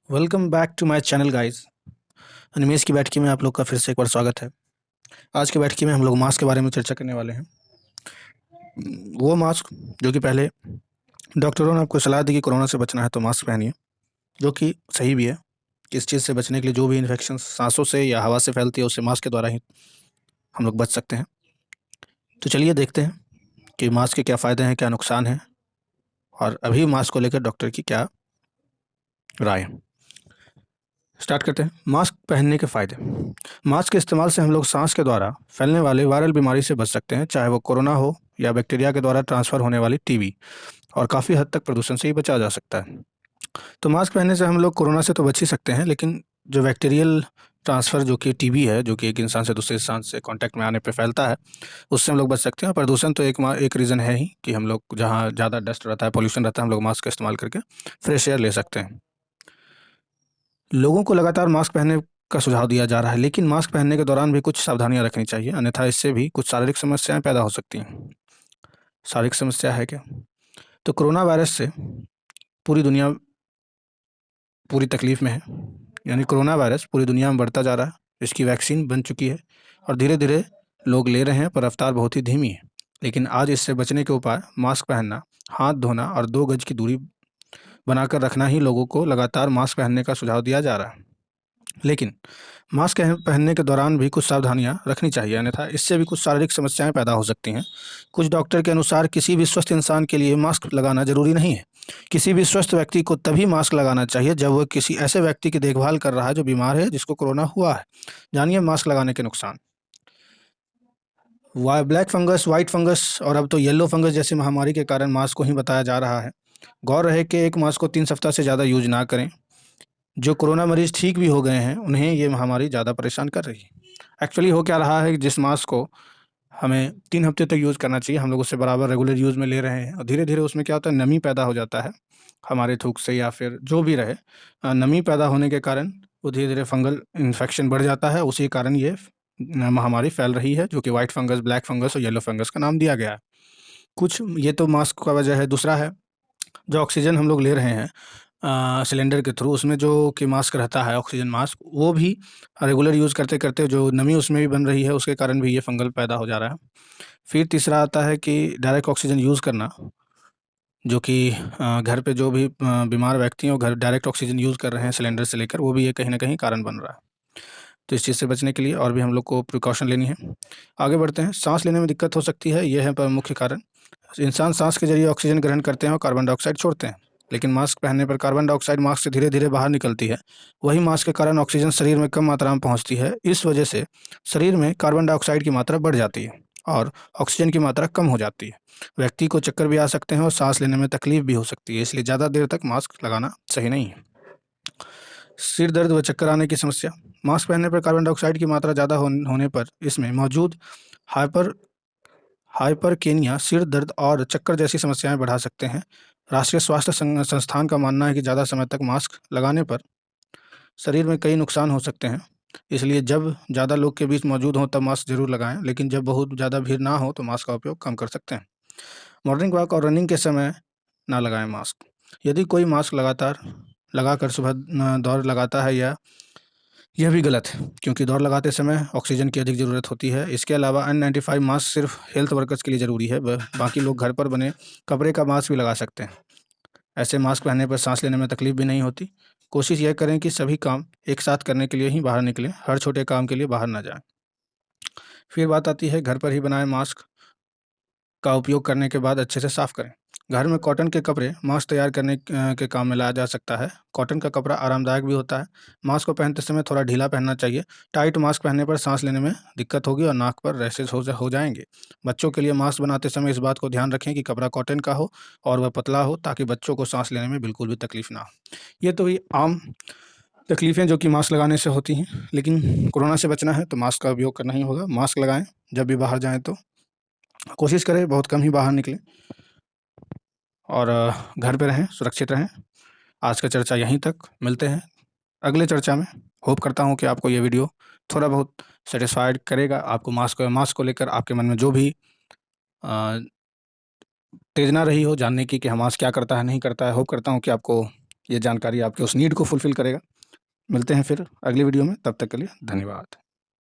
Welcome back to my channel guys. Animesh की बैठकी में आप लोग का फिर से एक बार स्वागत है। आज की बैठकी में हम लोग मास्क के बारे में चर्चा करने वाले हैं। वो मास्क जो कि पहले डॉक्टरों ने आपको सलाह दी कि कोरोना से बचना है तो मास्क पहनिए, जो कि सही भी है। इस चीज़ से बचने के लिए जो भी इन्फेक्शन सांसों से या हवा से फैलती है उससे मास्क के द्वारा ही हम लोग बच सकते हैं। तो चलिए देखते हैं कि मास्क के क्या फ़ायदे हैं, क्या नुकसान हैं और अभी मास्क को लेकर डॉक्टर की क्या राय है। स्टार्ट करते हैं। मास्क पहनने के फ़ायदे। मास्क के इस्तेमाल से हम लोग सांस के द्वारा फैलने वाले वायरल बीमारी से बच सकते हैं, चाहे वो कोरोना हो या बैक्टीरिया के द्वारा ट्रांसफ़र होने वाली टीबी, और काफ़ी हद तक प्रदूषण से ही बचा जा सकता है। तो मास्क पहनने से हम लोग कोरोना से तो बच ही सकते हैं, लेकिन जो बैक्टीरियल ट्रांसफ़र जो कि टीबी है, जो कि एक इंसान से दूसरे इंसान से कांटेक्ट में आने पे फैलता है, उससे हम लोग बच सकते हैं। प्रदूषण तो एक रीज़न है ही कि हम लोग जहाँ ज़्यादा डस्ट रहता है, पॉल्यूशन रहता है, हम लोग मास्क का इस्तेमाल करके फ्रेश एयर ले सकते हैं। लोगों को लगातार मास्क पहनने का सुझाव दिया जा रहा है, लेकिन मास्क पहनने के दौरान भी कुछ सावधानियां रखनी चाहिए, अन्यथा इससे भी कुछ शारीरिक समस्याएं पैदा हो सकती हैं। शारीरिक समस्या है क्या? तो कोरोना वायरस से पूरी दुनिया पूरी तकलीफ में है। यानी कोरोना वायरस पूरी दुनिया में बढ़ता जा रहा है। इसकी वैक्सीन बन चुकी है और धीरे धीरे लोग ले रहे हैं, पर रफ्तार बहुत ही धीमी है। लेकिन आज इससे बचने के उपाय मास्क पहनना, हाथ धोना और 2 गज की दूरी बनाकर रखना ही लोगों को लगातार मास्क पहनने का सुझाव दिया जा रहा है। लेकिन मास्क पहनने के दौरान भी कुछ सावधानियां रखनी चाहिए, अन्यथा इससे भी कुछ शारीरिक समस्याएं पैदा हो सकती हैं। कुछ डॉक्टर के अनुसार किसी भी स्वस्थ इंसान के लिए मास्क लगाना जरूरी नहीं है। किसी भी स्वस्थ व्यक्ति को तभी मास्क लगाना चाहिए जब वह किसी ऐसे व्यक्ति की देखभाल कर रहा है जो बीमार है, जिसको कोरोना हुआ है। जानिए मास्क लगाने के नुकसान। ब्लैक फंगस, वाइट फंगस और अब तो येलो फंगस जैसी महामारी के कारण मास्क को ही बताया जा रहा है। गौर रहे कि एक मास्क को 3 सप्ताह से ज़्यादा यूज ना करें। जो कोरोना मरीज ठीक भी हो गए हैं, उन्हें ये महामारी ज़्यादा परेशान कर रही है। एक्चुअली हो क्या रहा है कि जिस मास्क को हमें 3 हफ्ते तक यूज़ करना चाहिए, हम लोग उससे बराबर रेगुलर यूज़ में ले रहे हैं, और धीरे धीरे उसमें क्या होता है, नमी पैदा हो जाता है हमारे थूक से या फिर जो भी रहे। नमी पैदा होने के कारण वो धीरे धीरे फंगल इन्फेक्शन बढ़ जाता है। उसी कारण ये महामारी फैल रही है, जो कि वाइट फंगस, ब्लैक फंगस और येलो फंगस का नाम दिया गया है। कुछ ये तो मास्क का वजह है। दूसरा है जो ऑक्सीजन हम लोग ले रहे हैं सिलेंडर के थ्रू, उसमें जो कि मास्क रहता है, ऑक्सीजन मास्क, वो भी रेगुलर यूज़ करते करते जो नमी उसमें भी बन रही है, उसके कारण भी ये फंगल पैदा हो जा रहा है। फिर तीसरा आता है कि डायरेक्ट ऑक्सीजन यूज़ करना, जो कि घर पे जो भी बीमार व्यक्ति हैं वो घर डायरेक्ट ऑक्सीजन यूज़ कर रहे हैं सिलेंडर से लेकर, वो भी ये कहीं ना कहीं कारण बन रहा है। तो इस चीज़ से बचने के लिए और भी हम लोग को प्रिकॉशन लेनी है। आगे बढ़ते हैं। सांस लेने में दिक्कत हो सकती है, ये है पर मुख्य कारण। इंसान सांस के जरिए ऑक्सीजन ग्रहण करते हैं और कार्बन डाइऑक्साइड छोड़ते हैं, लेकिन मास्क पहनने पर कार्बन डाइऑक्साइड मास्क से धीरे धीरे बाहर निकलती है। वही मास्क के कारण ऑक्सीजन शरीर में कम मात्रा में पहुंचती है। इस वजह से शरीर में कार्बन डाइऑक्साइड की मात्रा बढ़ जाती है और ऑक्सीजन की मात्रा कम हो जाती है। व्यक्ति को चक्कर भी आ सकते हैं और सांस लेने में तकलीफ भी हो सकती है, इसलिए ज़्यादा देर तक मास्क लगाना सही नहीं है। सिर दर्द व चक्कर आने की समस्या। मास्क पहनने पर कार्बन डाइऑक्साइड की मात्रा ज़्यादा होने पर इसमें मौजूद हाइपर हाइपरकेनिया सिर दर्द और चक्कर जैसी समस्याएं बढ़ा सकते हैं। राष्ट्रीय स्वास्थ्य संस्थान का मानना है कि ज़्यादा समय तक मास्क लगाने पर शरीर में कई नुकसान हो सकते हैं। इसलिए जब ज़्यादा लोग के बीच मौजूद हों तब मास्क जरूर लगाएं, लेकिन जब बहुत ज़्यादा भीड़ ना हो तो मास्क का उपयोग कम कर सकते हैं। मॉर्निंग वॉक और रनिंग के समय ना लगाएं मास्क। यदि कोई मास्क लगातार लगाकर सुबह दौड़ लगाता है, या यह भी गलत है, क्योंकि दौड़ लगाते समय ऑक्सीजन की अधिक ज़रूरत होती है। इसके अलावा N95 मास्क सिर्फ हेल्थ वर्कर्स के लिए ज़रूरी है। बाकी लोग घर पर बने कपड़े का मास्क भी लगा सकते हैं। ऐसे मास्क पहनने पर सांस लेने में तकलीफ भी नहीं होती। कोशिश यह करें कि सभी काम एक साथ करने के लिए ही बाहर निकलें, हर छोटे काम के लिए बाहर ना जाएं। फिर बात आती है घर पर ही बनाए मास्क का उपयोग करने के बाद अच्छे से साफ करें। घर में कॉटन के कपड़े मास्क तैयार करने के काम में लाया जा सकता है। कॉटन का कपड़ा आरामदायक भी होता है। मास्क को पहनते समय थोड़ा ढीला पहनना चाहिए। टाइट मास्क पहनने पर सांस लेने में दिक्कत होगी और नाक पर रैशेज हो जाएंगे। बच्चों के लिए मास्क बनाते समय इस बात को ध्यान रखें कि कपड़ा कॉटन का हो और वह पतला हो, ताकि बच्चों को सांस लेने में बिल्कुल भी तकलीफ ना हो। ये तो ही आम तकलीफ़ें जो कि मास्क लगाने से होती हैं, लेकिन कोरोना से बचना है तो मास्क का उपयोग करना ही होगा। मास्क लगाएं जब भी बाहर जाएं तो कोशिश करें बहुत कम ही बाहर निकलें, और घर पे रहें, सुरक्षित रहें। आज का चर्चा यहीं तक। मिलते हैं अगले चर्चा में। होप करता हूँ कि आपको ये वीडियो थोड़ा बहुत सेटिस्फाइड करेगा। आपको मास्क को लेकर आपके मन में जो भी उत्तेजना रही हो जानने की कि हाँ मास्क क्या करता है, नहीं करता है, होप करता हूँ कि आपको ये जानकारी आपके उस नीड को फुलफ़िल करेगा। मिलते हैं फिर अगली वीडियो में, तब तक के लिए धन्यवाद।